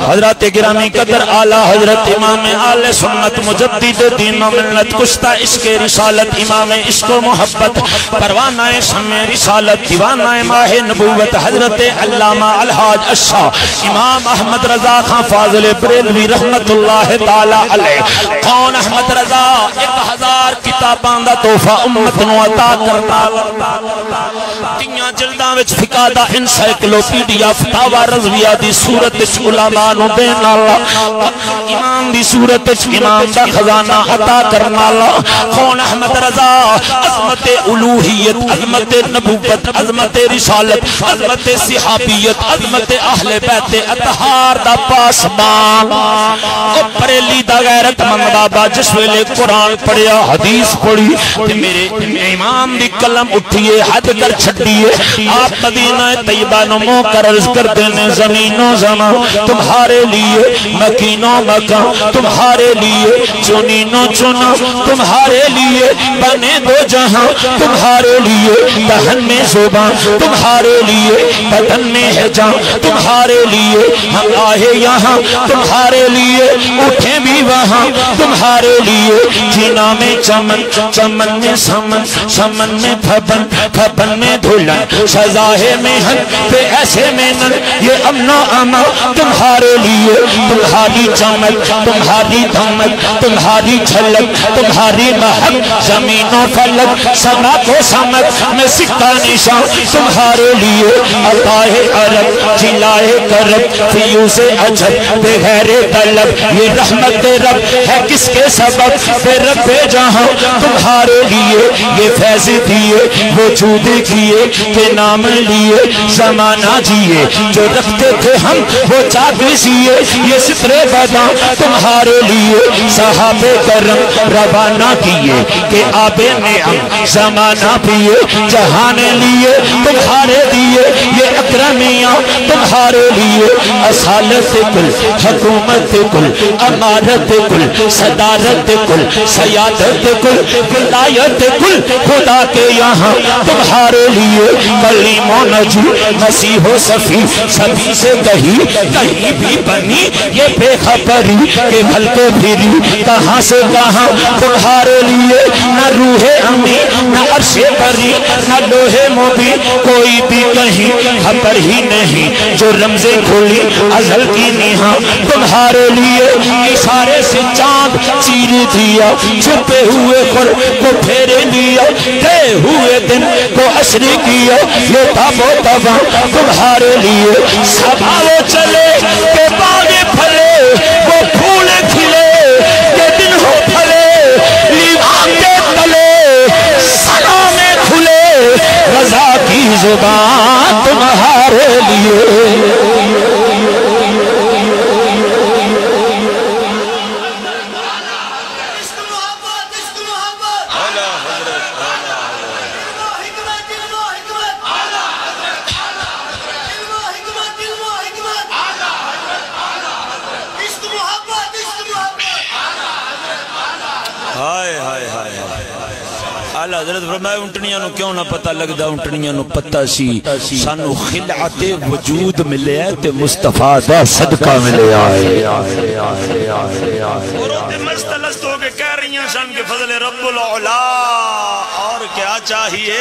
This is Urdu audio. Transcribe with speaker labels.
Speaker 1: حضرت گرامی قدر اعلی حضرت امام اہل سنت مجدد دین و ملت کشتہ عشق رسالت امام عشق و محبت پروانہ شمع رسالت دیوانہ ماہ نبوت حضرت علامہ الحاج الشاہ امام احمد رضا خان فاضل بریلوی رحمت اللہ تعالی علیہ کون احمد رضا 1000 کتاباں دا تحفہ امت نو عطا کرنا تیاں جلداں وچ فقہ دا انسائکلوپیڈیا فتاوی رضویہ دی صورت وچ علماء نو دین اللہ امام دی صورت وچ امام دا خزانہ عطا کرنا اللہ کون احمد رضا عظمت الوہیت عظمت نبوت عظمت رسالت عظمت صحابیت عظمت اہل بیت اطہار دا پاسبان او بریلی دا غیرت مند بابا جس ویلے قرآن پڑھیا حدیث پڑھی تے میرے امام دی قلم اٹھئے حد کر چھڑیے آپ مدینہ طیبہ نو منہ کر عرض کر دینے زمین و زمان تمہارے لیے مکین و مکان تمہارے لیے چنین و چنا تمہارے لیے بنے دو جہاں تمہارے لیے دہن میں زبان تمہارے لیے بدن میں حجام تمہارے لیے ہم آئے یہاں تمہارے لیے اٹھیں بھی وہاں تمہارے لیے جینا میں چمن چمن میں سمن سمن میں پھبن پھبن میں دھلن سزاہ میں ہن پہ ایسے میں نن یہ امن و امان تمہارے لیے تمہاری چمک تمہاری دھمک تمہاری جھلک تمہاری مہک زمین و فلک سما کو سمک میں سکہ نشان تمہارے لیے عطائے عرب جلائے کرب فیوز عجب بغیر طلب یہ رحمت رب ہے کس کے سبب بے رب جہاں تمہارے لیے یہ فیض دیے وجود کیے کہ نام لیے زمانہ جیے جو رکھتے تھے ہم وہ چادر سیے یہ سترے بداں تمہارے لیے صحابہ کرم روانہ کیے کہ آب نعم زمانہ پیے جہان لیے تمہارے دیے یہ اکرمیاں تمہارے لیے اصالت کل حکومت کل امارت کل صدارت کل سیادت کل ولایت کل خدا کے یہاں تمہارے لیے کلیم و نجی مسیح و صفی سبھی سے کہیں بھی بنی یہ بے خبری کہ بھلکے پھری کہاں سے کہاں تمہارے لیے نہ روح امی نہ عرش بری نہ لوح مبین کوئی بھی کہیں خبر ہی نہیں جو رمز کھلی ازل کی نہاں تمہارے لیے اشارے سے چاند چیر دیا چھپے ہوئے خور کو پھیرے لیا دے ہوئے دن کو عشری کیا یہ تب و تباں تمہارے لیے سبھاؤ چلے کہ باغ پھلے وہ پھول کھلے کہ دن ہو پھلے لیوان کے تلے سنا میں کھلے رضا کی زبان تمہارے لیے حضرت فرمائے انٹنیاں نو کیوں نہ پتہ لگدا انٹنیاں نو پتہ سی سانو خلعت وجود ملے ہے تے مصطفیٰ دا صدقہ ملے آئے اور تے مستلست ہو کے کہہ رہی ہیں شان کے فضل رب العلا اور کیا چاہیے